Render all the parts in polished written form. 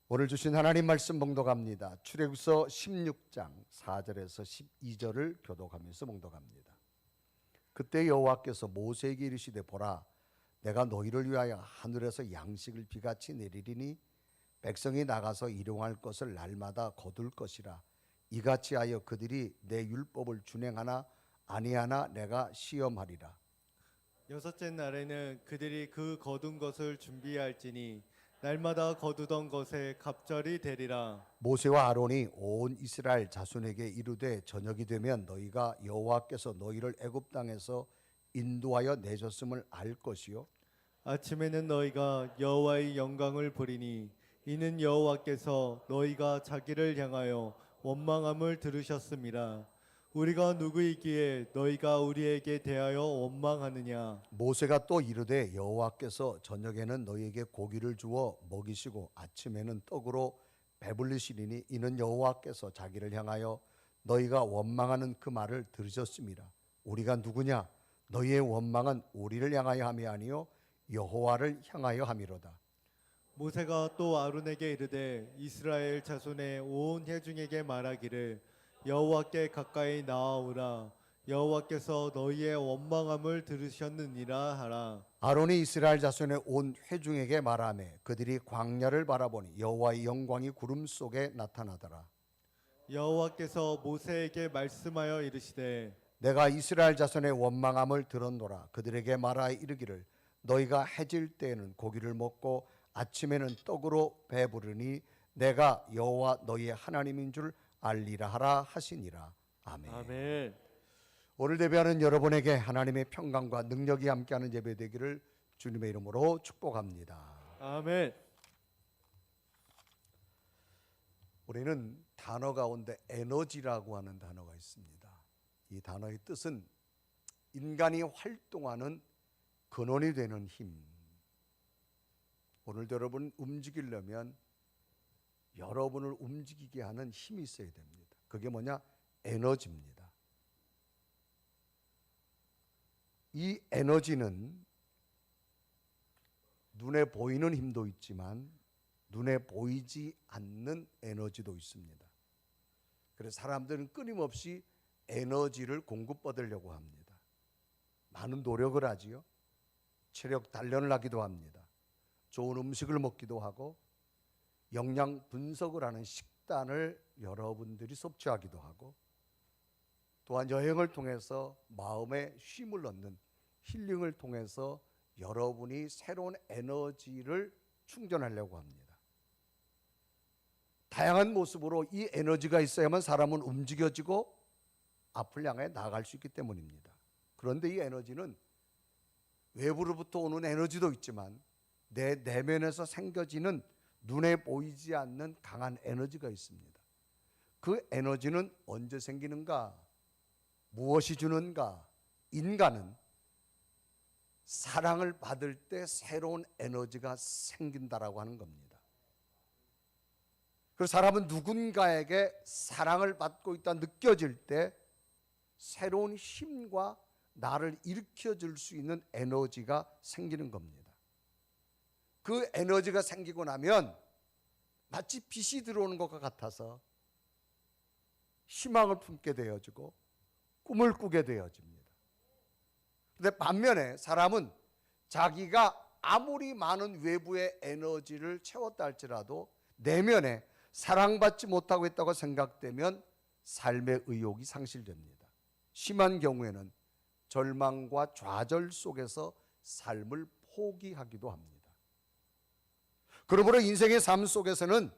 오늘 주신 하나님 말씀 봉독합니다. 출애굽기서 16장 4절에서 12절을 교독하면서 봉독합니다. 그때 여호와께서 모세에게 이르시되 보라, 내가 너희를 위하여 하늘에서 양식을 비같이 내리리니 백성이 나가서 일용할 것을 날마다 거둘 것이라. 이같이 하여 그들이 내 율법을 준행하나 아니하나 내가 시험하리라. 여섯째 날에는 그들이 그 거둔 것을 준비할지니 날마다 거두던 것에 갑절이 되리라. 모세와 아론이 온 이스라엘 자손에게 이르되 저녁이 되면 너희가 여호와께서 너희를 애굽 땅에서 인도하여 내셨음을 알 것이요 아침에는 너희가 여호와의 영광을 보리니 이는 여호와께서 너희가 자기를 향하여 원망함을 들으셨음이라. 우리가 누구이기에 너희가 우리에게 대하여 원망하느냐. 모세가 또 이르되 여호와께서 저녁에는 너희에게 고기를 주어 먹이시고 아침에는 떡으로 배불리시리니 이는 여호와께서 자기를 향하여 너희가 원망하는 그 말을 들으셨음이라. 우리가 누구냐? 너희의 원망은 우리를 향하여 함이 아니요 여호와를 향하여 함이로다. 모세가 또 아론에게 이르되 이스라엘 자손의 온 회중에게 말하기를 여호와께 가까이 나아오라. 여호와께서 너희의 원망함을 들으셨느니라 하라. 아론이 이스라엘 자손의 온 회중에게 말하매 그들이 광야를 바라보니 여호와의 영광이 구름 속에 나타나더라. 여호와께서 모세에게 말씀하여 이르시되 내가 이스라엘 자손의 원망함을 들었노라. 그들에게 말하여 이르기를 너희가 해질 때에는 고기를 먹고 아침에는 떡으로 배부르니 내가 여호와 너희의 하나님인 줄 알리라 하라 하시니라. 아멘. 아멘. 오늘 예배하는 여러분에게 하나님의 평강과 능력이 함께하는 예배 되기를 주님의 이름으로 축복합니다. 아멘. 우리는 단어 가운데 에너지라고 하는 단어가 있습니다. 이 단어의 뜻은 인간이 활동하는 근원이 되는 힘. 오늘도 여러분 움직이려면 여러분을 움직이게 하는 힘이 있어야 됩니다. 그게 뭐냐? 에너지입니다. 이 에너지는 눈에 보이는 힘도 있지만 눈에 보이지 않는 에너지도 있습니다. 그래서 사람들은 끊임없이 에너지를 공급받으려고 합니다. 많은 노력을 하지요. 체력 단련을 하기도 합니다. 좋은 음식을 먹기도 하고 영양 분석을 하는 식단을 여러분들이 섭취하기도 하고 또한 여행을 통해서 마음에 쉼을 얻는 힐링을 통해서 여러분이 새로운 에너지를 충전하려고 합니다. 다양한 모습으로 이 에너지가 있어야만 사람은 움직여지고 앞을 향해 나아갈 수 있기 때문입니다. 그런데 이 에너지는 외부로부터 오는 에너지도 있지만 내 내면에서 생겨지는 눈에 보이지 않는 강한 에너지가 있습니다. 그 에너지는 언제 생기는가? 무엇이 주는가? 인간은 사랑을 받을 때 새로운 에너지가 생긴다라고 하는 겁니다. 그래서 사람은 누군가에게 사랑을 받고 있다 느껴질 때 새로운 힘과 나를 일으켜줄 수 있는 에너지가 생기는 겁니다. 그 에너지가 생기고 나면 마치 빛이 들어오는 것과 같아서 희망을 품게 되어지고 꿈을 꾸게 되어집니다. 그런데 반면에 사람은 자기가 아무리 많은 외부의 에너지를 채웠다 할지라도 내면에 사랑받지 못하고 있다고 생각되면 삶의 의욕이 상실됩니다. 심한 경우에는 절망과 좌절 속에서 삶을 포기하기도 합니다. 그러므로 인생의 삶 속에서는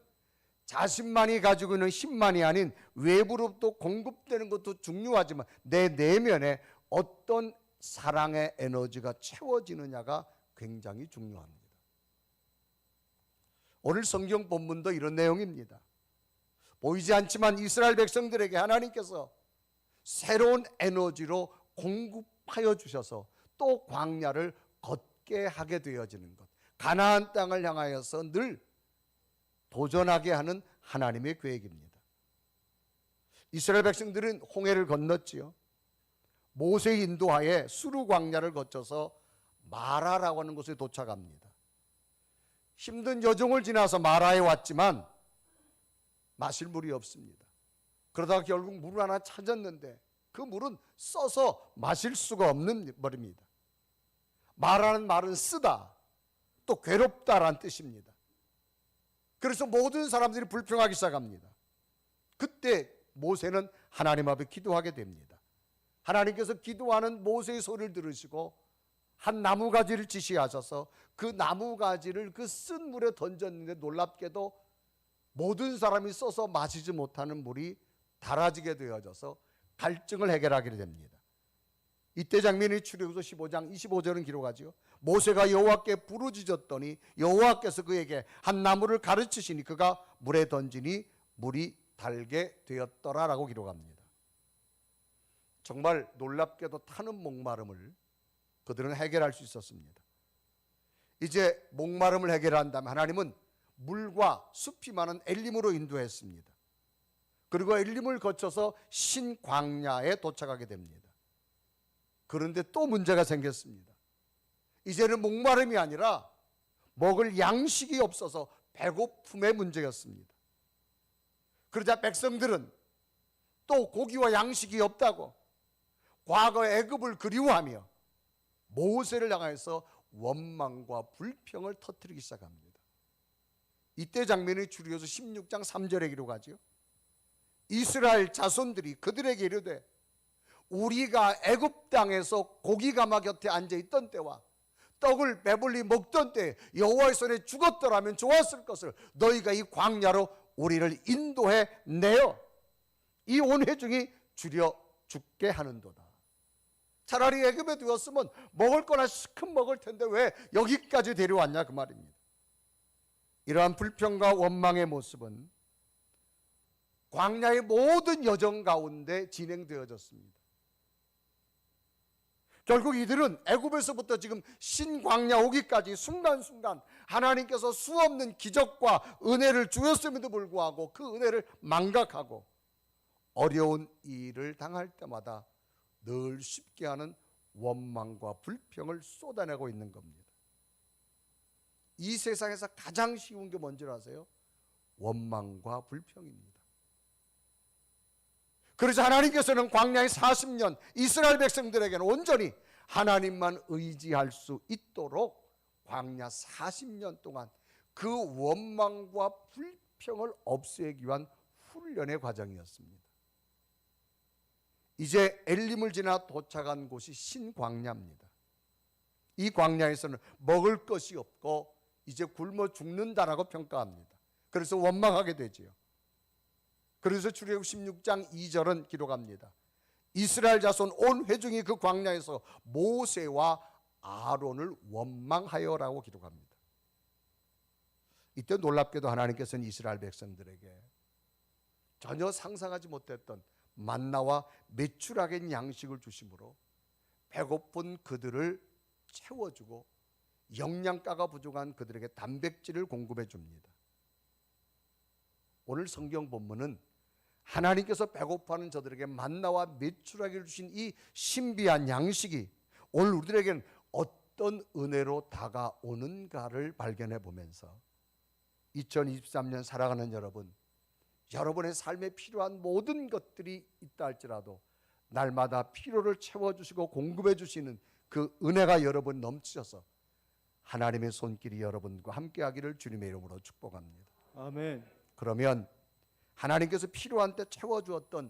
자신만이 가지고 있는 힘만이 아닌 외부로부터 공급되는 것도 중요하지만 내 내면에 어떤 사랑의 에너지가 채워지느냐가 굉장히 중요합니다. 오늘 성경 본문도 이런 내용입니다. 보이지 않지만 이스라엘 백성들에게 하나님께서 새로운 에너지로 공급하여 주셔서 또 광야를 걷게 하게 되어지는 것. 가나안 땅을 향하여서 늘 도전하게 하는 하나님의 계획입니다. 이스라엘 백성들은 홍해를 건넜지요. 모세의 인도하에 수르 광야를 거쳐서 마라라고 하는 곳에 도착합니다. 힘든 여정을 지나서 마라에 왔지만 마실 물이 없습니다. 그러다가 결국 물을 하나 찾았는데 그 물은 써서 마실 수가 없는 물입니다. 마라는 말은 쓰다, 또 괴롭다라는 뜻입니다. 그래서 모든 사람들이 불평하기 시작합니다. 그때 모세는 하나님 앞에 기도하게 됩니다. 하나님께서 기도하는 모세의 소리를 들으시고 한 나무가지를 지시하셔서 그 나무가지를 그 쓴 물에 던졌는데 놀랍게도 모든 사람이 써서 마시지 못하는 물이 달아지게 되어져서 갈증을 해결하게 됩니다. 이때 장면이 출애굽기서 15장 25절은 기록하죠. 모세가 여호와께 부르짖었더니 여호와께서 그에게 한 나무를 가르치시니 그가 물에 던지니 물이 달게 되었더라라고 기록합니다. 정말 놀랍게도 타는 목마름을 그들은 해결할 수 있었습니다. 이제 목마름을 해결한다면 하나님은 물과 숲이 많은 엘림으로 인도했습니다. 그리고 엘림을 거쳐서 신광야에 도착하게 됩니다. 그런데 또 문제가 생겼습니다. 이제는 목마름이 아니라 먹을 양식이 없어서 배고픔의 문제였습니다. 그러자 백성들은 또 고기와 양식이 없다고 과거의 애굽을 그리워하며 모세를 향해서 원망과 불평을 터뜨리기 시작합니다. 이때 장면이 출애굽기서 16장 3절에 기록하죠. 이스라엘 자손들이 그들에게 이르되 우리가 애굽 땅에서 고기 가마 곁에 앉아 있던 때와 떡을 배불리 먹던 때 여호와의 손에 죽었더라면 좋았을 것을 너희가 이 광야로 우리를 인도해 내어 이 온 회중이 줄여 죽게 하는도다. 차라리 애굽에 두었으면 먹을 거나 시큼 먹을 텐데 왜 여기까지 데려왔냐 그 말입니다. 이러한 불평과 원망의 모습은 광야의 모든 여정 가운데 진행되어졌습니다. 결국 이들은 애굽에서부터 지금 신광야 오기까지 순간순간 하나님께서 수없는 기적과 은혜를 주었음에도 불구하고 그 은혜를 망각하고 어려운 일을 당할 때마다 늘 쉽게 하는 원망과 불평을 쏟아내고 있는 겁니다. 이 세상에서 가장 쉬운 게 뭔지 아세요? 원망과 불평입니다. 그래서 하나님께서는 광야의 40년 이스라엘 백성들에게는 온전히 하나님만 의지할 수 있도록 광야 40년 동안 그 원망과 불평을 없애기 위한 훈련의 과정이었습니다. 이제 엘림을 지나 도착한 곳이 신광야입니다. 이 광야에서는 먹을 것이 없고 이제 굶어 죽는다라고 평가합니다. 그래서 원망하게 되지요. 그래서 출애굽 16장 2절은 기록합니다. 이스라엘 자손 온 회중이 그 광야에서 모세와 아론을 원망하여라고 기록합니다. 이때 놀랍게도 하나님께서는 이스라엘 백성들에게 전혀 상상하지 못했던 만나와 메추라긴 양식을 주심으로 배고픈 그들을 채워주고 영양가가 부족한 그들에게 단백질을 공급해 줍니다. 오늘 성경 본문은 하나님께서 배고파하는 저들에게 만나와 메추라기를 주신 이 신비한 양식이 오늘 우리들에게는 어떤 은혜로 다가오는가를 발견해 보면서 2023년 살아가는 여러분, 여러분의 삶에 필요한 모든 것들이 있다 할지라도 날마다 필요를 채워주시고 공급해 주시는 그 은혜가 여러분 넘치셔서 하나님의 손길이 여러분과 함께하기를 주님의 이름으로 축복합니다. 아멘. 그러면 하나님께서 필요한 때 채워주었던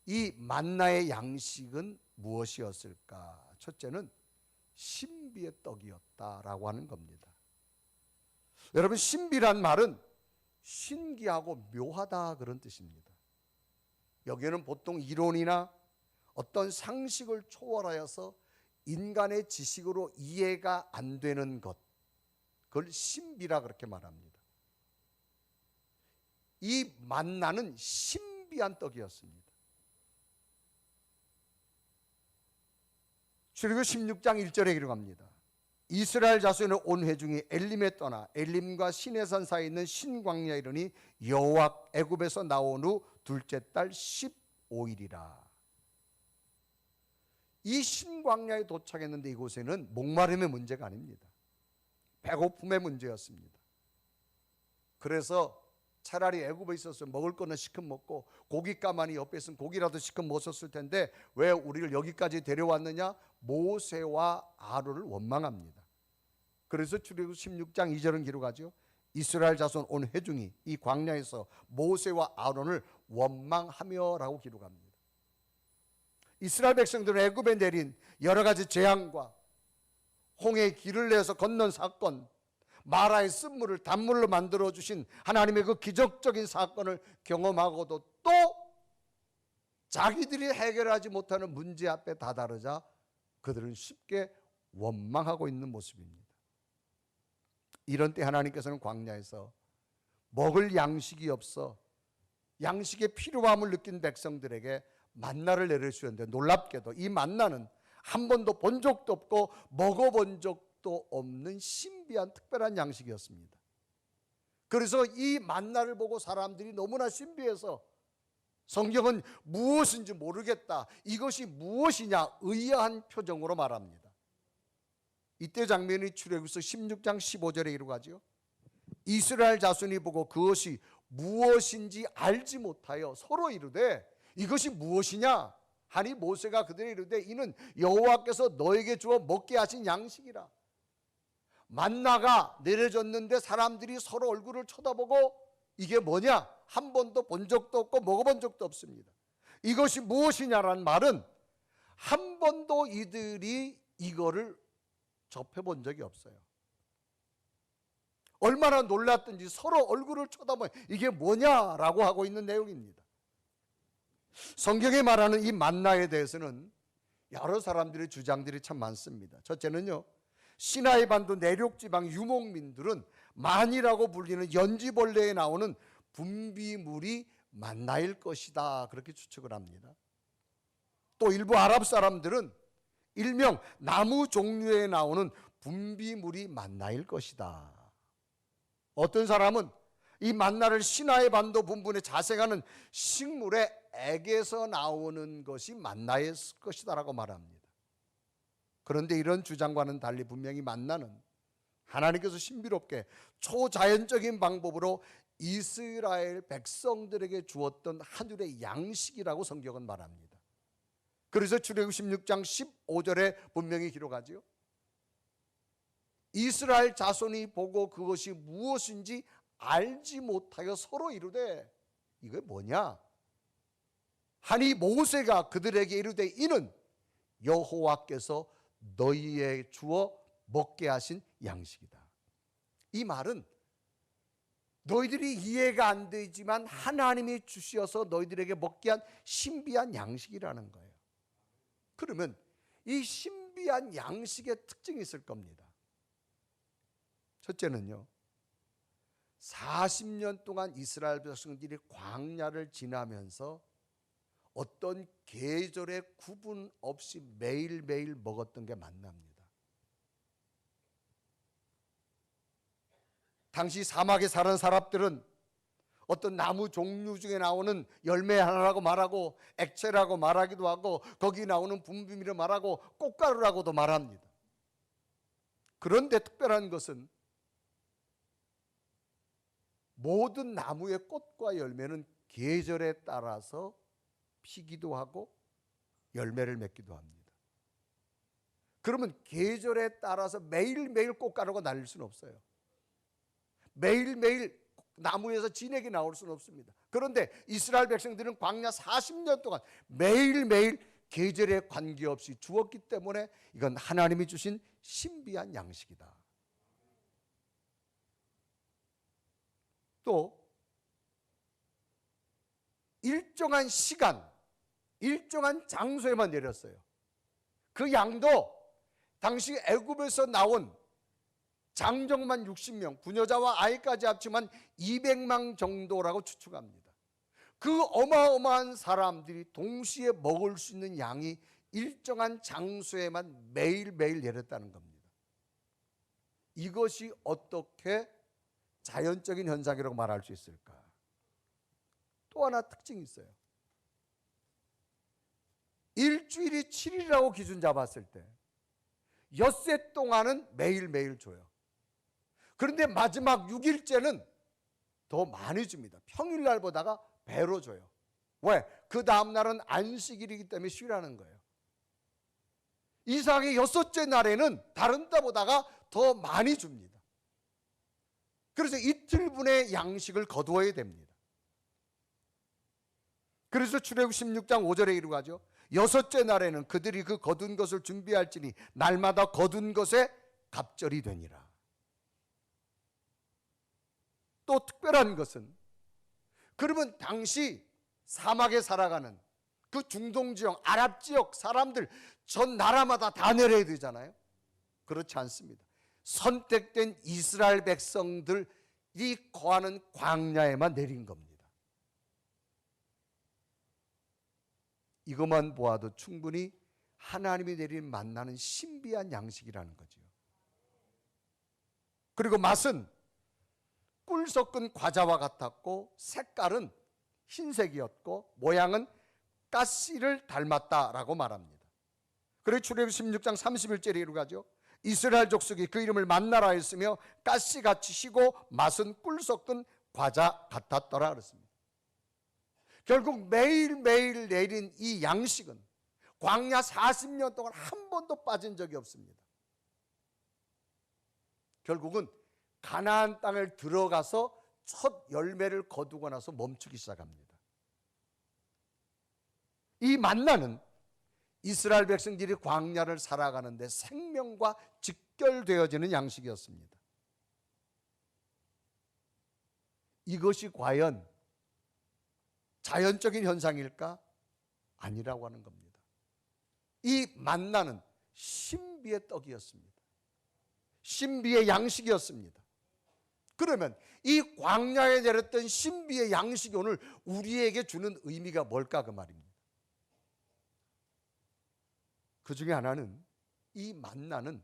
이 만나의 양식은 무엇이었을까? 첫째는 신비의 떡이었다라고 하는 겁니다. 여러분, 신비란 말은 신기하고 묘하다 그런 뜻입니다. 여기에는 보통 이론이나 어떤 상식을 초월하여서 인간의 지식으로 이해가 안 되는 것, 그걸 신비라 그렇게 말합니다. 이 만나는 신비한 떡이었습니다. 출애굽 16장 1절에 기록합니다. 이스라엘 자손의 온 회중이 엘림에 떠나 엘림과 시내산 사이에 있는 신광야에 이르니 여호와 애굽에서 나온 후 둘째 달 15일이라. 이 신광야에 도착했는데 이곳에는 목마름의 문제가 아닙니다. 배고픔의 문제였습니다. 그래서 차라리 애굽에 있었으면 먹을 거는 시큼 먹고 고기 가만히 옆에 있으면 고기라도 시큼 먹었을 텐데 왜 우리를 여기까지 데려왔느냐? 모세와 아론을 원망합니다. 그래서 출애굽 16장 2절은 기록하죠. 이스라엘 자손 온 회중이 이 광야에서 모세와 아론을 원망하며라고 기록합니다. 이스라엘 백성들은 애굽에 내린 여러 가지 재앙과 홍해의 길을 내서 건넌 사건, 마라의 쓴물을 단물로 만들어 주신 하나님의 그 기적적인 사건을 경험하고도 또 자기들이 해결하지 못하는 문제 앞에 다다르자 그들은 쉽게 원망하고 있는 모습입니다. 이런 때 하나님께서는 광야에서 먹을 양식이 없어 양식의 필요함을 느낀 백성들에게 만나를 내려주셨는데 놀랍게도 이 만나는 한 번도 본 적도 없고 먹어본 적도 없는 신비한 특별한 양식이었습니다. 그래서 이 만나를 보고 사람들이 너무나 신비해서 성경은 무엇인지 모르겠다, 이것이 무엇이냐 의아한 표정으로 말합니다. 이때 장면이 출애굽기서 16장 15절에 이루어가지요. 이스라엘 자손이 보고 그것이 무엇인지 알지 못하여 서로 이르되 이것이 무엇이냐 하니 모세가 그들에게 이르되 이는 여호와께서 너에게 주어 먹게 하신 양식이라. 만나가 내려졌는데 사람들이 서로 얼굴을 쳐다보고 이게 뭐냐? 한 번도 본 적도 없고 먹어본 적도 없습니다. 이것이 무엇이냐라는 말은 한 번도 이들이 이거를 접해본 적이 없어요. 얼마나 놀랐든지 서로 얼굴을 쳐다보면 이게 뭐냐라고 하고 있는 내용입니다. 성경에 말하는 이 만나에 대해서는 여러 사람들의 주장들이 참 많습니다. 첫째는요, 시나이 반도 내륙 지방 유목민들은 만이라고 불리는 연지벌레에 나오는 분비물이 만나일 것이다, 그렇게 추측을 합니다. 또 일부 아랍 사람들은 일명 나무 종류에 나오는 분비물이 만나일 것이다. 어떤 사람은 이 만나를 시나이 반도 분분에 자생하는 식물의 액에서 나오는 것이 만나일 것이다라고 말합니다. 그런데 이런 주장과는 달리 분명히 만나는 하나님께서 신비롭게 초자연적인 방법으로 이스라엘 백성들에게 주었던 하늘의 양식이라고 성경은 말합니다. 그래서 출애굽 16장 15절에 분명히 기록하지요. 이스라엘 자손이 보고 그것이 무엇인지 알지 못하여 서로 이르되 이게 뭐냐 하니 모세가 그들에게 이르되 이는 여호와께서 너희에게 주어 먹게 하신 양식이다. 이 말은 너희들이 이해가 안 되지만 하나님이 주셔서 너희들에게 먹게 한 신비한 양식이라는 거예요. 그러면 이 신비한 양식의 특징이 있을 겁니다. 첫째는요, 40년 동안 이스라엘 백성들이 광야를 지나면서 어떤 계절의 구분 없이 매일매일 먹었던 게 만납니다. 당시 사막에 사는 사람들은 어떤 나무 종류 중에 나오는 열매 하나라고 말하고 액체라고 말하기도 하고 거기 나오는 분비물을 말하고 꽃가루라고도 말합니다. 그런데 특별한 것은 모든 나무의 꽃과 열매는 계절에 따라서 피기도 하고 열매를 맺기도 합니다. 그러면 계절에 따라서 매일매일 꽃가루가 날릴 수는 없어요. 매일매일 나무에서 진액이 나올 수는 없습니다. 그런데 이스라엘 백성들은 광야 40년 동안 매일매일 계절에 관계없이 주었기 때문에 이건 하나님이 주신 신비한 양식이다. 또 일정한 시간, 일정한 장소에만 내렸어요. 그 양도 당시 애굽에서 나온 장정만 60명, 부녀자와 아이까지 합치면 200만 정도라고 추측합니다. 그 어마어마한 사람들이 동시에 먹을 수 있는 양이 일정한 장소에만 매일매일 내렸다는 겁니다. 이것이 어떻게 자연적인 현상이라고 말할 수 있을까? 또 하나 특징이 있어요. 일주일이 7일이라고 기준 잡았을 때 엿새 동안은 매일매일 줘요. 그런데 마지막 6일째는 더 많이 줍니다. 평일날보다가 배로 줘요. 왜? 그 다음날은 안식일이기 때문에 쉬라는 거예요. 이삭의 6째 날에는 다른 때보다가 더 많이 줍니다. 그래서 이틀분의 양식을 거두어야 됩니다. 그래서 출애굽 16장 5절에 이루어가죠. 6째 날에는 그들이 그 거둔 것을 준비할지니 날마다 거둔 것에 갑절이 되니라. 또 특별한 것은, 그러면 당시 사막에 살아가는 그 중동 지역, 아랍 지역 사람들 전 나라마다 다 내려야 되잖아요. 그렇지 않습니다. 선택된 이스라엘 백성들이 거하는 광야에만 내린 겁니다. 이것만 보아도 충분히 하나님이 내린 만나는 신비한 양식이라는 거죠. 그리고 맛은 꿀 섞은 과자와 같았고 색깔은 흰색이었고 모양은 가시를 닮았다라고 말합니다. 그리고 출애굽 16장 31절에 이루어가죠. 이스라엘 족속이 그 이름을 만나라 했으며 가시같이 시고 맛은 꿀 섞은 과자 같았더라 그랬습니다. 결국 매일매일 내린 이 양식은 광야 40년 동안 한 번도 빠진 적이 없습니다. 결국은 가나안 땅을 들어가서 첫 열매를 거두고 나서 멈추기 시작합니다. 이 만나는 이스라엘 백성들이 광야를 살아가는데 생명과 직결되어지는 양식이었습니다. 이것이 과연 자연적인 현상일까? 아니라고 하는 겁니다. 이 만나는 신비의 떡이었습니다. 신비의 양식이었습니다. 그러면 이 광야에 내렸던 신비의 양식이 오늘 우리에게 주는 의미가 뭘까 그 말입니다. 그 중에 하나는 이 만나는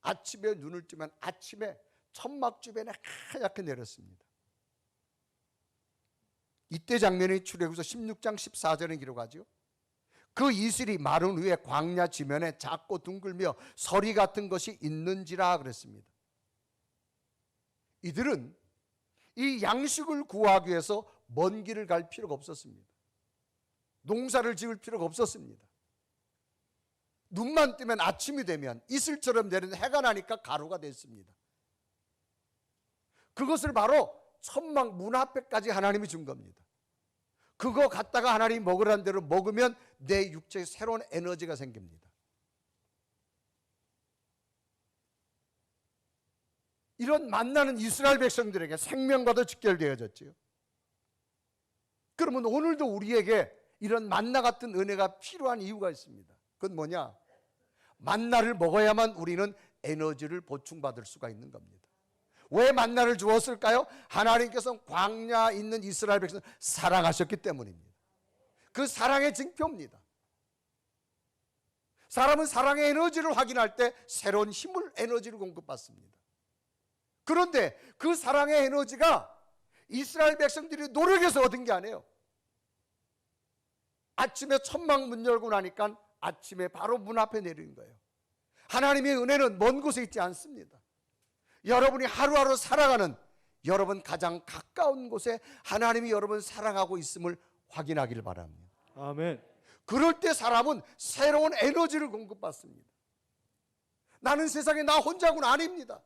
아침에 눈을 뜨면 아침에 천막 주변에 하얗게 내렸습니다. 이때 장면이 출애굽기서 16장 14절에 기록하죠. 그 이슬이 마른 후에 광야 지면에 작고 둥글며 서리 같은 것이 있는지라 그랬습니다. 이들은 이 양식을 구하기 위해서 먼 길을 갈 필요가 없었습니다. 농사를 지을 필요가 없었습니다. 눈만 뜨면 아침이 되면 이슬처럼 내리는 해가 나니까 가루가 됐습니다. 그것을 바로 천막 문 앞에까지 하나님이 준 겁니다. 그거 갖다가 하나님이 먹으라는 대로 먹으면 내 육체에 새로운 에너지가 생깁니다. 이런 만나는 이스라엘 백성들에게 생명과도 직결되어졌지요. 그러면 오늘도 우리에게 이런 만나 같은 은혜가 필요한 이유가 있습니다. 그건 뭐냐? 만나를 먹어야만 우리는 에너지를 보충받을 수가 있는 겁니다. 왜 만나를 주었을까요? 하나님께서 광야에 있는 이스라엘 백성을 사랑하셨기 때문입니다. 그 사랑의 증표입니다. 사람은 사랑의 에너지를 확인할 때 새로운 힘을, 에너지를 공급받습니다. 그런데 그 사랑의 에너지가 이스라엘 백성들이 노력해서 얻은 게 아니에요. 아침에 천막 문 열고 나니까 아침에 바로 문 앞에 내리는 거예요. 하나님의 은혜는 먼 곳에 있지 않습니다. 여러분이 하루하루 살아가는 여러분 가장 가까운 곳에 하나님이 여러분을 사랑하고 있음을 확인하기를 바랍니다. 아멘. 그럴 때 사람은 새로운 에너지를 공급받습니다. 나는 세상에 나 혼자구나 아닙니다.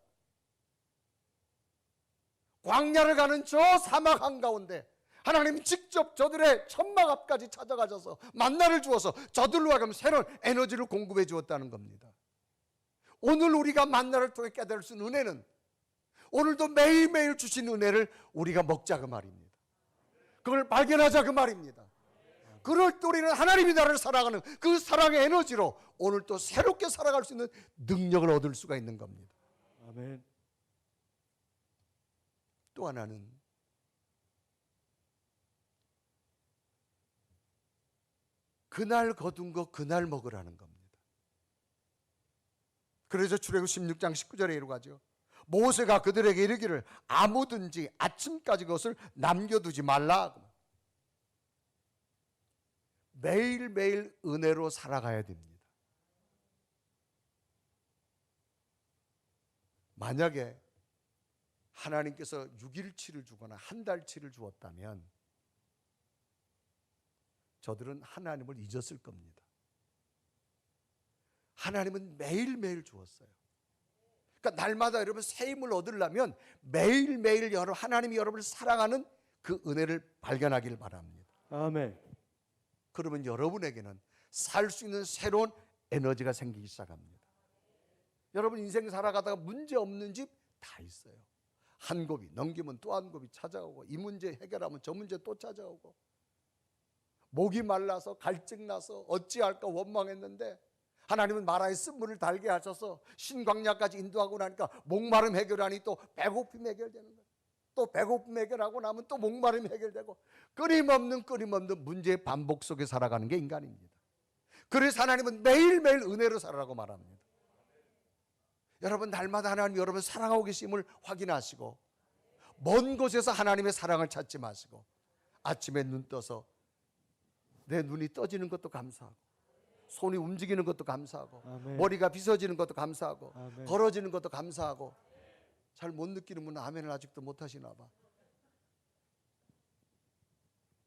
광야를 가는 저 사막 한가운데 하나님 직접 저들의 천막 앞까지 찾아가셔서 만나를 주어서 저들로 하여금 새로운 에너지를 공급해 주었다는 겁니다. 오늘 우리가 만나를 통해 깨달을 수 있는 은혜는 오늘도 매일매일 주신 은혜를 우리가 먹자 그 말입니다. 그걸 발견하자 그 말입니다. 그럴 때 우리는 하나님이 나를 사랑하는 그 사랑의 에너지로 오늘 또 새롭게 살아갈 수 있는 능력을 얻을 수가 있는 겁니다. 아멘. 또 하나는 그날 거둔 거 그날 먹으라는 겁니다. 그래서 출애굽 16장 19절에 이루어가죠. 모세가 그들에게 이르기를 아무든지 아침까지 그것을 남겨두지 말라. 매일매일 은혜로 살아가야 됩니다. 만약에 하나님께서 6일치를 주거나 한 달치를 주었다면 저들은 하나님을 잊었을 겁니다. 하나님은 매일매일 주었어요. 그러니까 날마다 여러분 새 힘을 얻으려면 매일매일 하나님이 여러분을 사랑하는 그 은혜를 발견하기를 바랍니다. 아멘. 그러면 여러분에게는 살 수 있는 새로운 에너지가 생기기 시작합니다. 여러분 인생 살아가다가 문제 없는 집 다 있어요. 한 곱이 넘기면 또 한 곱이 찾아오고, 이 문제 해결하면 저 문제 또 찾아오고, 목이 말라서 갈증나서 어찌할까 원망했는데 하나님은 마라의 쓴물을 달게 하셔서 신광야까지 인도하고 나니까 목마름 해결하니 또 배고픔 해결되는 거예요. 또 배고픔 해결하고 나면 또 목마름 해결되고, 끊임없는 문제의 반복 속에 살아가는 게 인간입니다. 그래서 하나님은 매일매일 은혜로 살아라고 말합니다. 여러분 날마다 하나님 여러분 사랑하고 계심을 확인하시고, 먼 곳에서 하나님의 사랑을 찾지 마시고, 아침에 눈 떠서 내 눈이 떠지는 것도 감사하고, 손이 움직이는 것도 감사하고, 아멘. 머리가 빗어지는 것도 감사하고, 아멘. 걸어지는 것도 감사하고. 잘 못 느끼는 분은 아멘을 아직도 못 하시나 봐.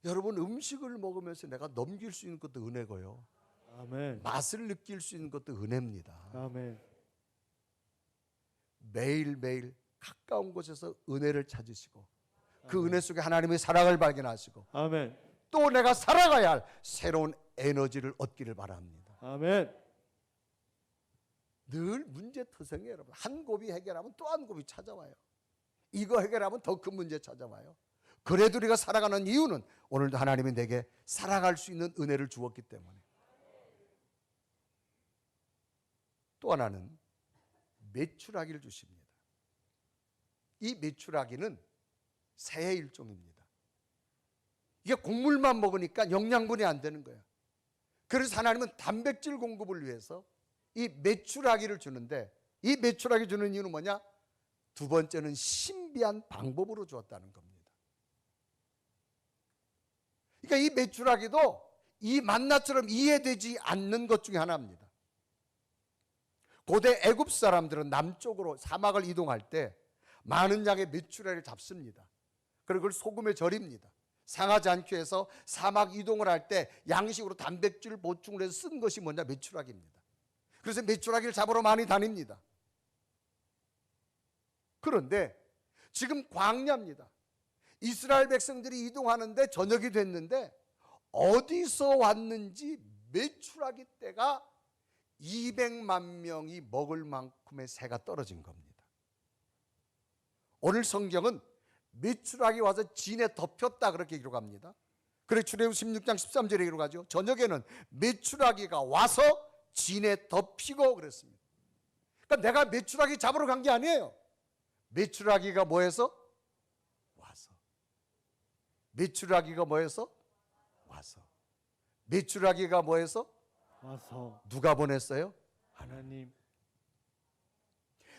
여러분 음식을 먹으면서 내가 넘길 수 있는 것도 은혜고요, 아멘. 맛을 느낄 수 있는 것도 은혜입니다. 아멘. 매일매일 가까운 곳에서 은혜를 찾으시고, 그 아멘. 은혜 속에 하나님의 사랑을 발견하시고, 아멘. 또 내가 살아가야 할 새로운 에너지를 얻기를 바랍니다. 아멘. 늘 문제투성이에요 여러분. 한 곱이 해결하면 또 한 곱이 찾아와요. 이거 해결하면 더 큰 문제 찾아와요. 그래도 우리가 살아가는 이유는 오늘도 하나님이 내게 살아갈 수 있는 은혜를 주었기 때문에. 또 하나는 메추라기를 주십니다. 이 메추라기는 새의 일종입니다. 이게 곡물만 먹으니까 영양분이 안 되는 거예요. 그래서 하나님은 단백질 공급을 위해서 이 메추라기를 주는데, 이 메추라기 주는 이유는 뭐냐? 두 번째는 신비한 방법으로 주었다는 겁니다. 그러니까 이 메추라기도 이 만나처럼 이해되지 않는 것 중에 하나입니다. 고대 애굽 사람들은 남쪽으로 사막을 이동할 때 많은 양의 메추라기를 잡습니다. 그리고 그걸 소금에 절입니다. 상하지 않기 위해서 사막 이동을 할 때 양식으로 단백질 보충을 해서 쓴 것이 뭐냐? 메추라기입니다. 그래서 메추라기를 잡으러 많이 다닙니다. 그런데 지금 광야입니다. 이스라엘 백성들이 이동하는데 저녁이 됐는데 어디서 왔는지 메추라기 떼가 200만 명이 먹을 만큼의 새가 떨어진 겁니다. 오늘 성경은 메추라기 와서 진에 덮였다 그렇게 기록합니다. 그래 출애굽 16장 13절에 기록하죠. 저녁에는 메추라기가 와서 진에 덮이고 그랬습니다. 그러니까 내가 메추라기 잡으러 간 게 아니에요. 메추라기가 뭐해서? 와서. 메추라기가 뭐해서? 와서. 메추라기가 뭐해서? 와서. 누가 보냈어요? 하나님.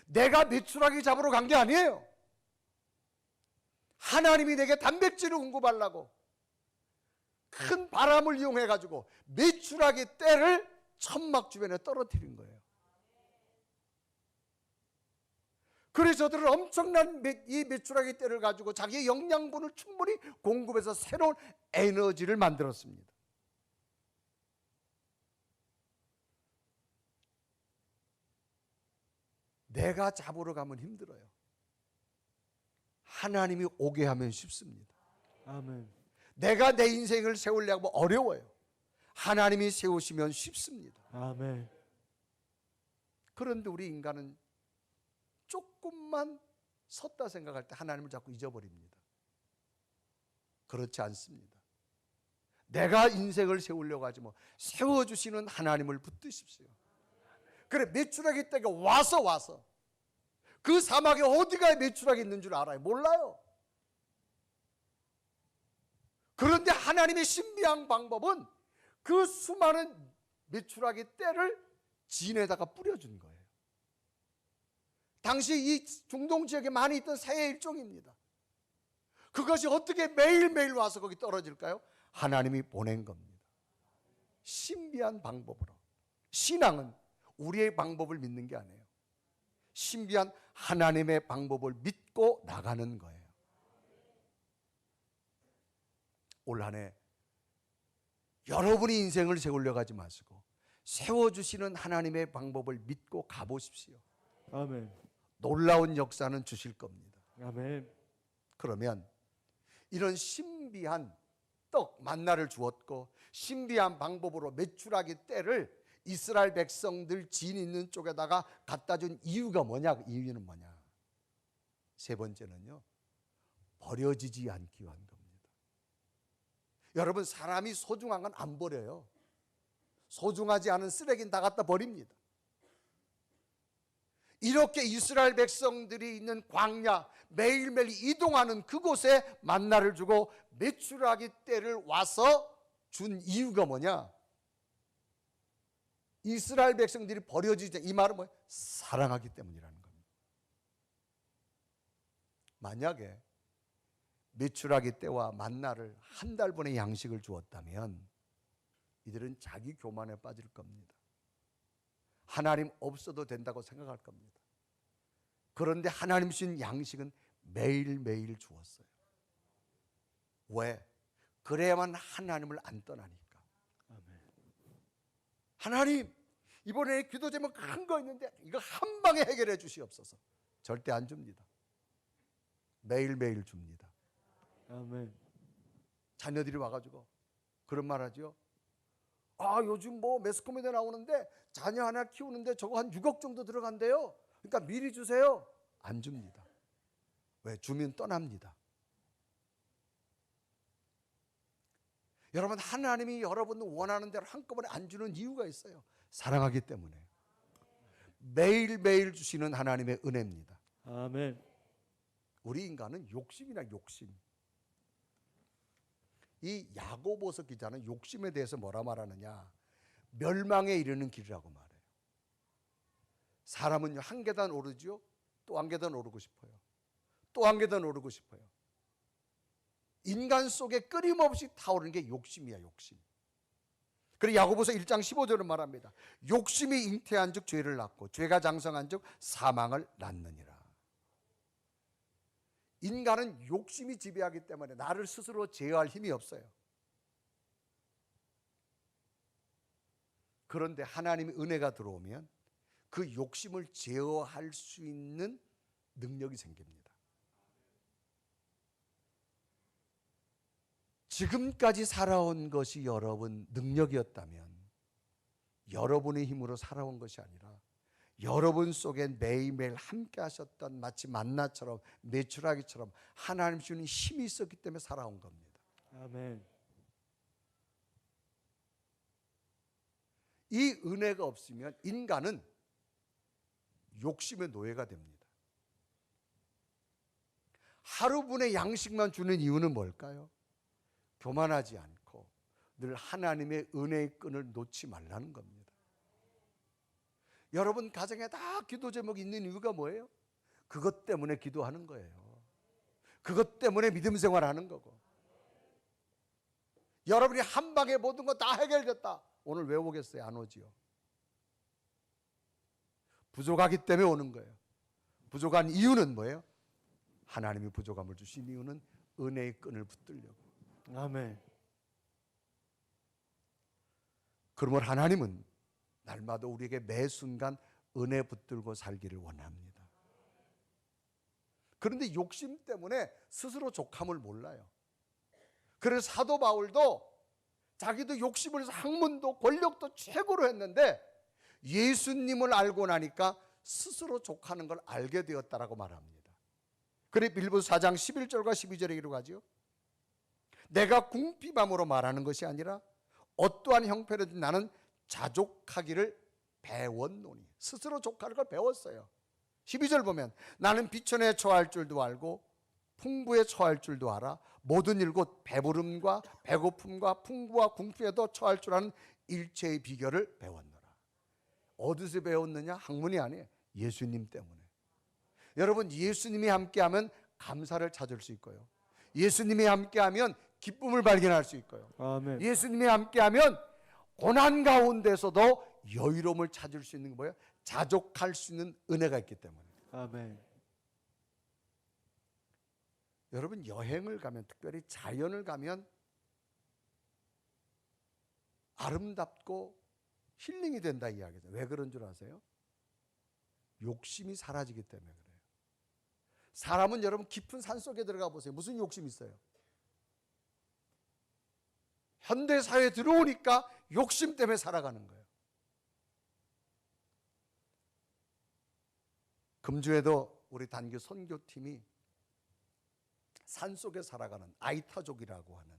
내가 메추라기 잡으러 간 게 아니에요. 하나님이 내게 단백질을 공급하려고 큰 바람을 이용해 가지고 메추라기 떼를 천막 주변에 떨어뜨린 거예요. 그래서 저들은 엄청난 이 메추라기 떼를 가지고 자기의 영양분을 충분히 공급해서 새로운 에너지를 만들었습니다. 내가 잡으러 가면 힘들어요. 하나님이 오게 하면 쉽습니다. 아멘. 내가 내 인생을 세우려고 하면 어려워요. 하나님이 세우시면 쉽습니다. 아멘. 그런데 우리 인간은 조금만 섰다 생각할 때 하나님을 자꾸 잊어버립니다. 그렇지 않습니다. 내가 인생을 세우려고 하지 뭐 세워주시는 하나님을 붙드십시오. 그래 메추라기 떼가 와서 그 사막에 어디가 메추라기 있는 줄 알아요? 몰라요. 그런데 하나님의 신비한 방법은 그 수많은 메추라기 떼를 진에다가 뿌려준 거예요. 당시 이 중동 지역에 많이 있던 새의 일종입니다. 그것이 어떻게 매일매일 와서 거기 떨어질까요? 하나님이 보낸 겁니다. 신비한 방법으로. 신앙은 우리의 방법을 믿는 게 아니에요. 신비한 하나님의 방법을 믿고 나가는 거예요. 올 한 해 여러분이 인생을 세우려 가지 마시고 세워주시는 하나님의 방법을 믿고 가보십시오. 아멘. 놀라운 역사는 주실 겁니다. 아멘. 그러면 이런 신비한 떡 만나를 주었고 신비한 방법으로 메추라기 떼를 이스라엘 백성들 진 있는 쪽에다가 갖다 준 이유가 뭐냐? 이유는 뭐냐? 세 번째는요, 버려지지 않기 위한 겁니다. 여러분, 사람이 소중한 건 안 버려요. 소중하지 않은 쓰레기는 다 갖다 버립니다. 이렇게 이스라엘 백성들이 있는 광야, 매일매일 이동하는 그곳에 만나를 주고 메추라기 떼를 와서 준 이유가 뭐냐? 이스라엘 백성들이 버려지지, 이 말은 뭐예요? 사랑하기 때문이라는 겁니다. 만약에 메추라기 떼와 만나를 한 달분의 양식을 주었다면 이들은 자기 교만에 빠질 겁니다. 하나님 없어도 된다고 생각할 겁니다. 그런데 하나님 주신 양식은 매일매일 주었어요. 왜? 그래야만 하나님을 안 떠나니까. 하나님, 이번에 기도 제목 큰 거 있는데 이거 한 방에 해결해 주시옵소서. 절대 안 줍니다. 매일매일 줍니다. 아멘. 자녀들이 와가지고 그런 말 하죠. 아, 요즘 뭐 매스컴에도 나오는데 자녀 하나 키우는데 저거 한 6억 정도 들어간대요. 그러니까 미리 주세요. 안 줍니다. 왜? 주면 떠납니다. 여러분, 하나님이 여러분 원하는 대로 한꺼번에 안 주는 이유가 있어요. 사랑하기 때문에. 매일매일 주시는 하나님의 은혜입니다. 아멘. 우리 인간은 욕심이나 욕심. 이 야고보서 기자는 욕심에 대해서 뭐라 말하느냐? 멸망에 이르는 길이라고 말해요. 사람은요, 한 계단 오르죠. 또 한 계단 오르고 싶어요. 또 한 계단 오르고 싶어요. 인간 속에 끊임없이 타오르는 게 욕심이야, 욕심. 그리고 야고보서 1장 15절은 말합니다. 욕심이 잉태한 즉 죄를 낳고 죄가 장성한 즉 사망을 낳느니라. 인간은 욕심이 지배하기 때문에 나를 스스로 제어할 힘이 없어요. 그런데 하나님의 은혜가 들어오면 그 욕심을 제어할 수 있는 능력이 생깁니다. 지금까지 살아온 것이 여러분 능력이었다면 여러분의 힘으로 살아온 것이 아니라 여러분 속에 매일매일 함께 하셨던 마치 만나처럼 메추라기처럼 하나님 주는 힘이 있었기 때문에 살아온 겁니다. 아멘. 이 은혜가 없으면 인간은 욕심의 노예가 됩니다. 하루분의 양식만 주는 이유는 뭘까요? 교만하지 않고 늘 하나님의 은혜의 끈을 놓지 말라는 겁니다. 여러분 가정에 다 기도 제목이 있는 이유가 뭐예요? 그것 때문에 기도하는 거예요. 그것 때문에 믿음 생활하는 거고. 여러분이 한 방에 모든 거 다 해결됐다. 오늘 왜 오겠어요? 안 오지요. 부족하기 때문에 오는 거예요. 부족한 이유는 뭐예요? 하나님이 부족함을 주신 이유는 은혜의 끈을 붙들려고. 아멘. 그러면 하나님은 날마다 우리에게 매 순간 은혜 붙들고 살기를 원합니다. 그런데 욕심 때문에 스스로 족함을 몰라요. 그래서 사도 바울도 자기도 욕심을 해서 학문도 권력도 최고로 했는데 예수님을 알고 나니까 스스로 족하는 걸 알게 되었다라고 말합니다. 그래 빌립보서 4장 11절과 12절에 기록하죠. 내가 궁핍함으로 말하는 것이 아니라 어떠한 형편에든 나는 자족하기를 배웠노니. 스스로 족하는 걸 배웠어요. 12절 보면 나는 비천에 처할 줄도 알고 풍부에 처할 줄도 알아 모든 일 곧 배부름과 배고픔과 풍부와 궁핍에도 처할 줄 아는 일체의 비결을 배웠노라. 어디서 배웠느냐? 학문이 아니에요. 예수님 때문에. 여러분, 예수님이 함께하면 감사를 찾을 수 있고요. 예수님이 함께하면 기쁨을 발견할 수 있고요. 아멘. 예수님이 함께하면 고난 가운데서도 여유로움을 찾을 수 있는 게 뭐예요? 자족할 수 있는 은혜가 있기 때문에. 아멘. 여러분 여행을 가면, 특별히 자연을 가면 아름답고 힐링이 된다 이야기죠. 왜 그런 줄 아세요? 욕심이 사라지기 때문에 그래요. 사람은 여러분 깊은 산속에 들어가 보세요. 무슨 욕심이 있어요? 현대사회에 들어오니까 욕심 때문에 살아가는 거예요. 금주에도 우리 단교 선교팀이 산속에 살아가는 아이타족이라고 하는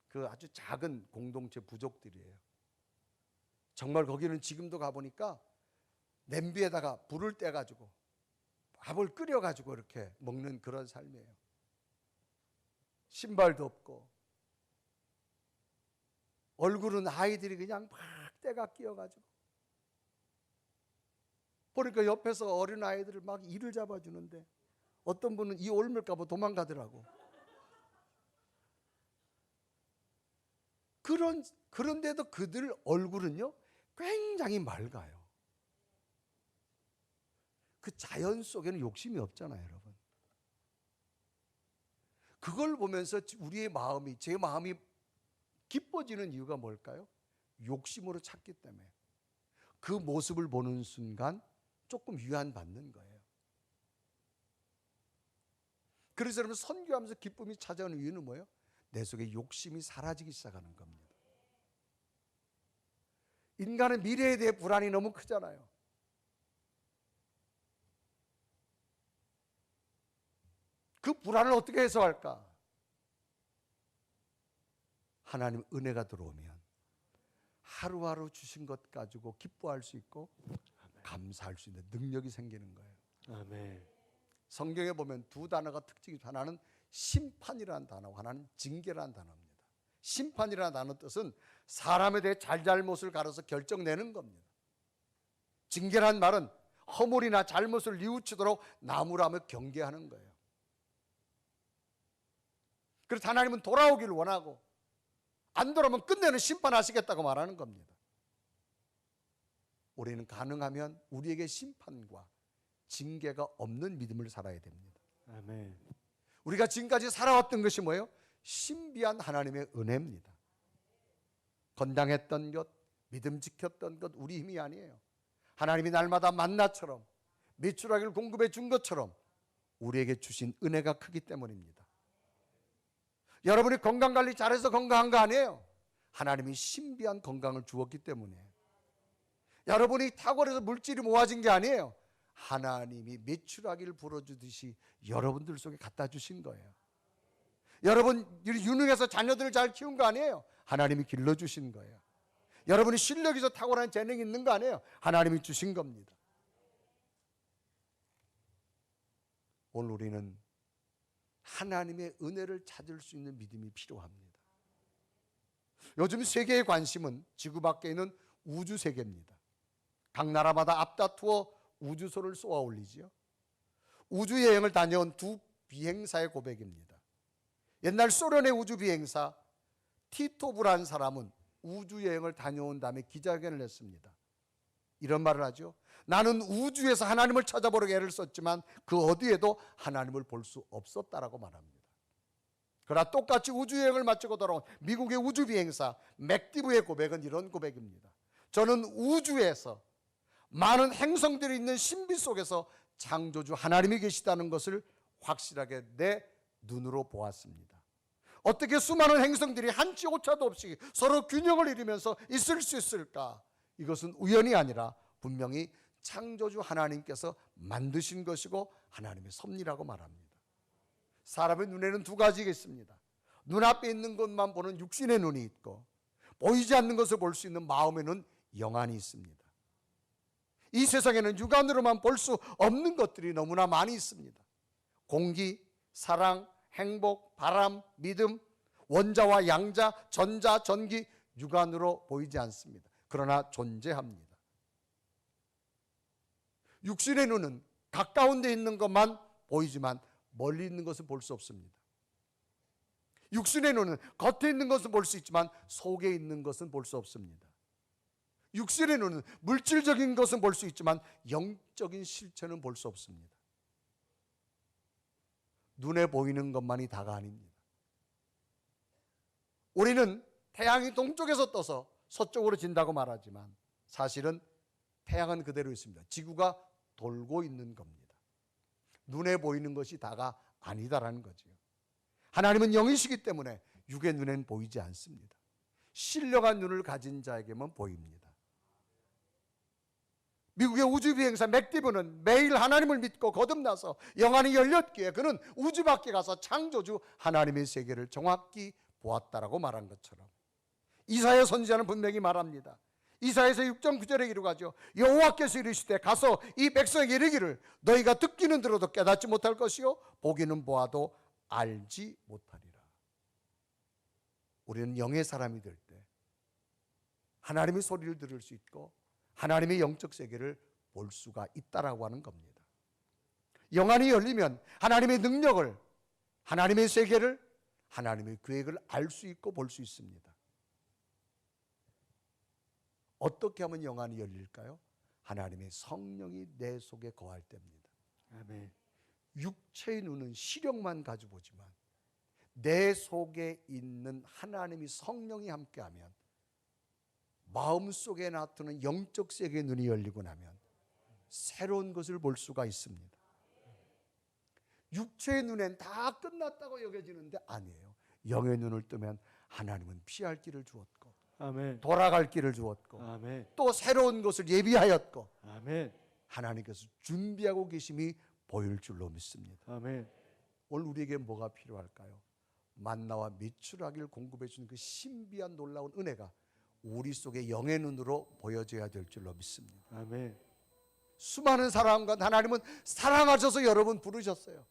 그 아주 작은 공동체 부족들이에요. 정말 거기는 지금도 가보니까 냄비에다가 불을 떼가지고 밥을 끓여가지고 이렇게 먹는 그런 삶이에요. 신발도 없고 얼굴은 아이들이 그냥 막 때가 끼어가지고, 보니까 옆에서 어린 아이들을 막 이를 잡아주는데 어떤 분은 이 옮을까 봐 도망가더라고. 그런데도 그들 얼굴은요 굉장히 맑아요. 그 자연 속에는 욕심이 없잖아요, 여러분. 그걸 보면서 우리의 마음이, 제 마음이 기뻐지는 이유가 뭘까요? 욕심으로 찾기 때문에. 그 모습을 보는 순간 조금 위안받는 거예요. 그래서 여러분 선교하면서 기쁨이 찾아오는 이유는 뭐예요? 내 속에 욕심이 사라지기 시작하는 겁니다. 인간의 미래에 대해 불안이 너무 크잖아요. 그 불안을 어떻게 해소할까? 하나님 은혜가 들어오면 하루하루 주신 것 가지고 기뻐할 수 있고 감사할 수 있는 능력이 생기는 거예요. 아멘. 성경에 보면 두 단어가 특징이, 하나는 심판이라는 단어고 하나는 징계라는 단어입니다. 심판이라는 단어 뜻은 사람에 대해 잘잘못을 가려서 결정내는 겁니다. 징계란 말은 허물이나 잘못을 뉘우치도록 나무라며 경계하는 거예요. 그래서 하나님은 돌아오기를 원하고 안 돌아오면 끝내는 심판하시겠다고 말하는 겁니다. 우리는 가능하면 우리에게 심판과 징계가 없는 믿음을 살아야 됩니다. 아멘. 우리가 지금까지 살아왔던 것이 뭐예요? 신비한 하나님의 은혜입니다. 건강했던 것, 믿음 지켰던 것 우리 힘이 아니에요. 하나님이 날마다 만나처럼 메추라기를 공급해 준 것처럼 우리에게 주신 은혜가 크기 때문입니다. 여러분이 건강관리 잘해서 건강한 거 아니에요. 하나님이 신비한 건강을 주었기 때문에. 여러분이 탁월해서 물질이 모아진 게 아니에요. 하나님이 메추라기를 불어주듯이 여러분들 속에 갖다 주신 거예요. 여러분 유능해서 자녀들을 잘 키운 거 아니에요. 하나님이 길러주신 거예요. 여러분이 실력이 있어 탁월한 재능이 있는 거 아니에요. 하나님이 주신 겁니다. 오늘 우리는 하나님의 은혜를 찾을 수 있는 믿음이 필요합니다. 요즘 세계의 관심은 지구 밖에 있는 우주 세계입니다. 각 나라마다 앞다투어 우주선을 쏘아 올리지요. 우주 여행을 다녀온 두 비행사의 고백입니다. 옛날 소련의 우주 비행사 티토브라는 사람은 우주 여행을 다녀온 다음에 기자회견을 했습니다. 이런 말을 하죠. 나는 우주에서 하나님을 찾아보려고 애를 썼지만 그 어디에도 하나님을 볼 수 없었다라고 말합니다. 그러나 똑같이 우주 여행을 마치고 돌아온 미국의 우주 비행사 맥디브의 고백은 이런 고백입니다. 저는 우주에서 많은 행성들이 있는 신비 속에서 창조주 하나님이 계시다는 것을 확실하게 내 눈으로 보았습니다. 어떻게 수많은 행성들이 한치 오차도 없이 서로 균형을 이루면서 있을 수 있을까? 이것은 우연이 아니라 분명히 창조주 하나님께서 만드신 것이고 하나님의 섭리라고 말합니다. 사람의 눈에는 두 가지가 있습니다. 눈앞에 있는 것만 보는 육신의 눈이 있고 보이지 않는 것을 볼 수 있는 마음의 눈, 영안이 있습니다. 이 세상에는 육안으로만 볼 수 없는 것들이 너무나 많이 있습니다. 공기, 사랑, 행복, 바람, 믿음, 원자와 양자, 전자, 전기, 육안으로 보이지 않습니다. 그러나 존재합니다. 육신의 눈은 가까운 데 있는 것만 보이지만 멀리 있는 것을 볼 수 없습니다. 육신의 눈은 겉에 있는 것을 볼 수 있지만 속에 있는 것은 볼 수 없습니다. 육신의 눈은 물질적인 것은 볼 수 있지만 영적인 실체는 볼 수 없습니다. 눈에 보이는 것만이 다가 아닙니다. 우리는 태양이 동쪽에서 떠서 서쪽으로 진다고 말하지만 사실은 태양은 그대로 있습니다. 지구가 돌고 있는 겁니다. 눈에 보이는 것이 다가 아니다라는 거죠. 하나님은 영이시기 때문에 육의 눈에는 보이지 않습니다. 신령한 눈을 가진 자에게만 보입니다. 미국의 우주비행사 맥디브는 매일 하나님을 믿고 거듭나서 영안이 열렸기에 그는 우주 밖에 가서 창조주 하나님의 세계를 정확히 보았다라고 말한 것처럼 이사야 선지자는 분명히 말합니다. 이사야서 6.9절에 기록하죠. 여호와께서 이르시되 가서 이 백성에게 이르기를 너희가 듣기는 들어도 깨닫지 못할 것이요 보기는 보아도 알지 못하리라. 우리는 영의 사람이 될 때 하나님의 소리를 들을 수 있고 하나님의 영적 세계를 볼 수가 있다라고 하는 겁니다. 영안이 열리면 하나님의 능력을, 하나님의 세계를, 하나님의 계획을 알 수 있고 볼 수 있습니다. 어떻게 하면 영안이 열릴까요? 하나님의 성령이 내 속에 거할 때입니다. 아멘. 육체의 눈은 시력만 가지고 보지만 내 속에 있는 하나님이 성령이 함께하면 마음속에 나타나는 영적 세계의 눈이 열리고 나면 새로운 것을 볼 수가 있습니다. 육체의 눈엔 다 끝났다고 여겨지는데 아니에요. 영의 눈을 뜨면 하나님은 피할 길을 주었고 아멘. 돌아갈 길을 주었고 아멘. 또 새로운 것을 예비하였고 아멘. 하나님께서 준비하고 계심이 보일 줄로 믿습니다. 아멘. 오늘 우리에게 뭐가 필요할까요? 만나와 메추라기를 공급해 주는 그 신비한 놀라운 은혜가 우리 속에 영의 눈으로 보여져야 될 줄로 믿습니다. 아멘. 수많은 사랑과 하나님은 사랑하셔서 여러분 부르셨어요.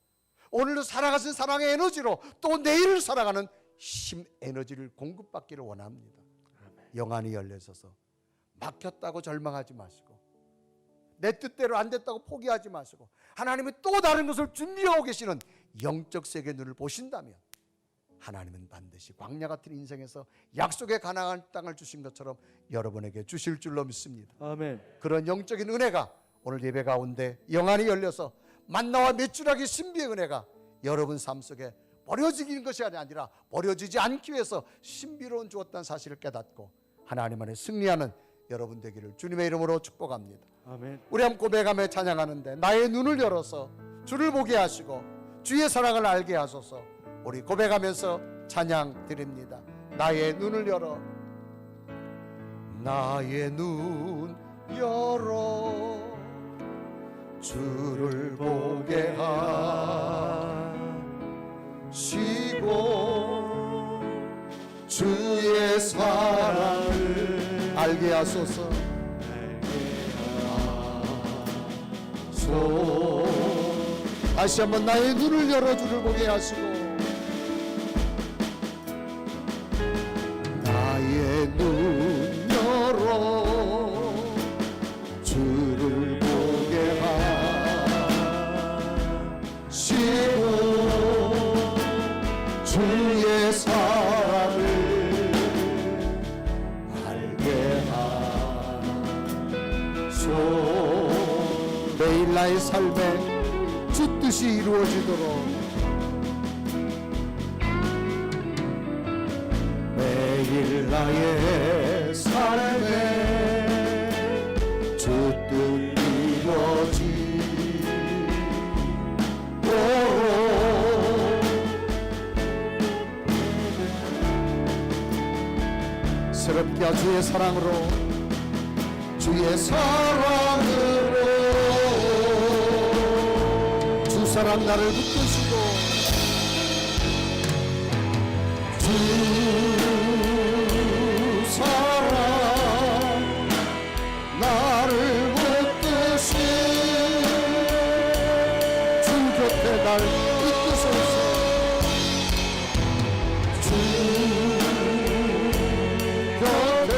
오늘도 살아가신 사랑의 에너지로 또 내일을 살아가는 힘 에너지를 공급받기를 원합니다. 영안이 열려서서 막혔다고 절망하지 마시고 내 뜻대로 안 됐다고 포기하지 마시고 하나님이 또 다른 것을 준비하고 계시는 영적 세계 눈을 보신다면 하나님은 반드시 광야 같은 인생에서 약속의 가나안 땅을 주신 것처럼 여러분에게 주실 줄로 믿습니다. 아멘. 그런 영적인 은혜가 오늘 예배 가운데 영안이 열려서 만나와 메추라기 신비의 은혜가 여러분 삶 속에 버려지는 것이 아니라 버려지지 않기 위해서 신비로운 주었다는 사실을 깨닫고 하나님 안에 승리하는 여러분 되기를 주님의 이름으로 축복합니다. 아멘. 우리 한번 고백하며 찬양하는데 나의 눈을 열어서 주를 보게 하시고 주의 사랑을 알게 하소서. 우리 고백하면서 찬양 드립니다. 나의 눈을 열어, 나의 눈 열어 주를 보게 하시고 주의 사랑을 알게 하소서. 다시 한번 나의 눈을 열어 주를 보게 하시고 나의 눈 열어 주를 보게 하시고 주의 사랑을 알게 하소서. 매일 나의 삶에 주 뜻이 이루어지도록 매일 나의 삶에 주 뜻 이루어지도록 새롭게 주의 사랑으로 주의 사랑으로 주 사랑 나를 붙드시고 주 사랑 나를 붙드시 주 곁에 날 이끄소서. 주 곁에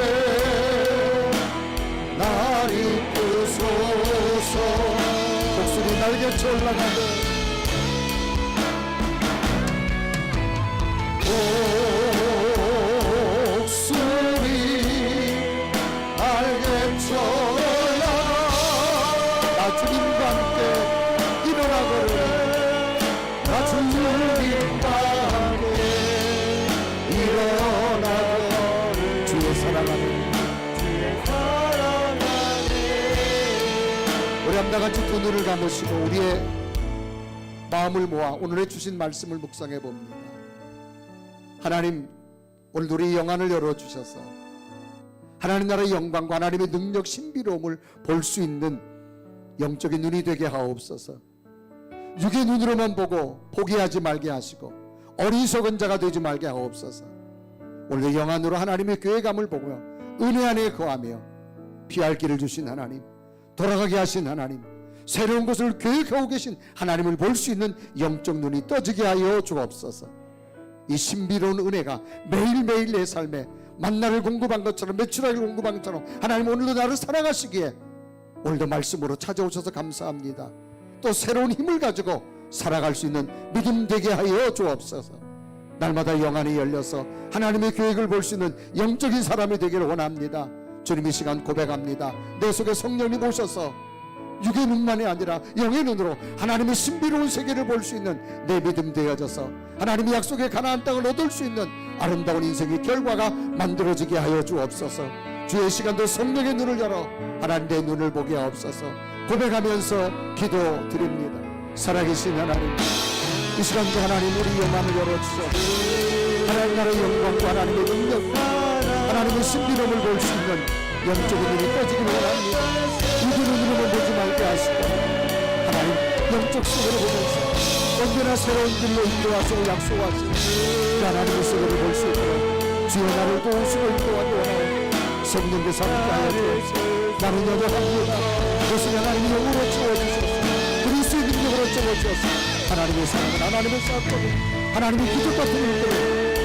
날 이끄소서. 목소리 날개쳐 올라가네. 목소리 날개 다 같이 두 눈을 감으시고 우리의 마음을 모아 오늘의 주신 말씀을 묵상해 봅니다. 하나님, 오늘 우리 영안을 열어주셔서 하나님 나라의 영광과 하나님의 능력 신비로움을 볼 수 있는 영적인 눈이 되게 하옵소서. 육의 눈으로만 보고 포기하지 말게 하시고 어리석은 자가 되지 말게 하옵소서. 오늘 영안으로 하나님의 교회감을 보며 은혜 안에 거하며 피할 길을 주신 하나님, 돌아가게 하신 하나님, 새로운 것을 계획하고 계신 하나님을 볼 수 있는 영적 눈이 떠지게 하여 주옵소서. 이 신비로운 은혜가 매일매일 내 삶에 만나를 공급한 것처럼 메추라기를 공급한 것처럼 하나님 오늘도 나를 사랑하시기에 오늘도 말씀으로 찾아오셔서 감사합니다. 또 새로운 힘을 가지고 살아갈 수 있는 믿음 되게 하여 주옵소서. 날마다 영안이 열려서 하나님의 계획을 볼 수 있는 영적인 사람이 되기를 원합니다. 주님, 이 시간 고백합니다. 내 속에 성령님 오셔서 육의 눈만이 아니라 영의 눈으로 하나님의 신비로운 세계를 볼 수 있는 내 믿음 되어져서 하나님의 약속의 가나안 땅을 얻을 수 있는 아름다운 인생의 결과가 만들어지게 하여 주옵소서. 주의 시간도 성령의 눈을 열어 하나님 내 눈을 보게 하옵소서. 고백하면서 기도드립니다. 살아계신 하나님, 이 시간도 하나님 우리 영안을 열어주셔서 하나님 나라의 영광과 하나님의 능력과 하나님의 신비로움을 볼 수 있는 영적인 눈이 떠지기를 원합니다. 육의 눈으로만 보지 말게 하시고 하나님 영적 속으로 보면서 언제나 새로운 길로 인도하시고 약속하시고 그 하나님의 세계를 볼 수 있도록 주여 나를 도우시고 인도하기 원하옵니다. 성령께서 함께 하여 주옵소서. 나는 연약합니다. 그것을 하나님의 영으로 채워주셔서 그리스도의 능력으로 채워주셔서 하나님의 사랑은 하나님의 사건을 하나님의 기적 같은 일들을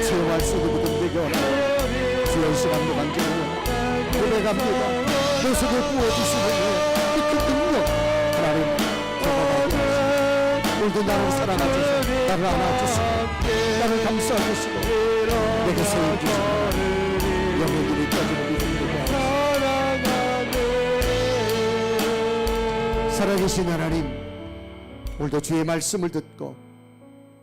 체험할 수 있는 믿음 되게 원하옵니다. 주여 이 시간도 간절히 고백합니다. 내 속에 부어주시는 그 능력 하나님 경험하게 하시고 오늘도 나를 사랑하셔서 나를 안아주시고 나를 감싸주시고 내게 세워주시고 영의 눈이 떠지는 믿음 되게 하시고 살아계신 하나님, 오늘도 주의 말씀을 듣고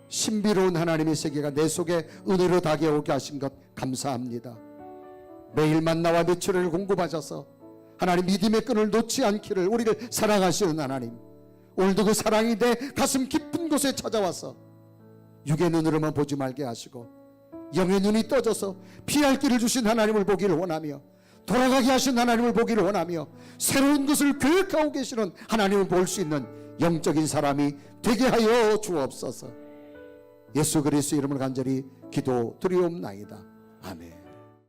신비로운 하나님의 세계가 내 속에 은혜로 다가오게 하신 것 감사합니다. 매일 만나와 메추라기를 공급하셔서 하나님 믿음의 끈을 놓지 않기를 우리를 사랑하시는 하나님, 오늘도 그 사랑이 내 가슴 깊은 곳에 찾아와서 육의 눈으로만 보지 말게 하시고 영의 눈이 떠져서 피할 길을 주신 하나님을 보기를 원하며 돌아가게 하신 하나님을 보기를 원하며 새로운 것을 계획하고 계시는 하나님을 볼 수 있는 영적인 사람이 되게 하여 주옵소서. 예수 그리스도 이름을 간절히 기도드리옵나이다. 아멘.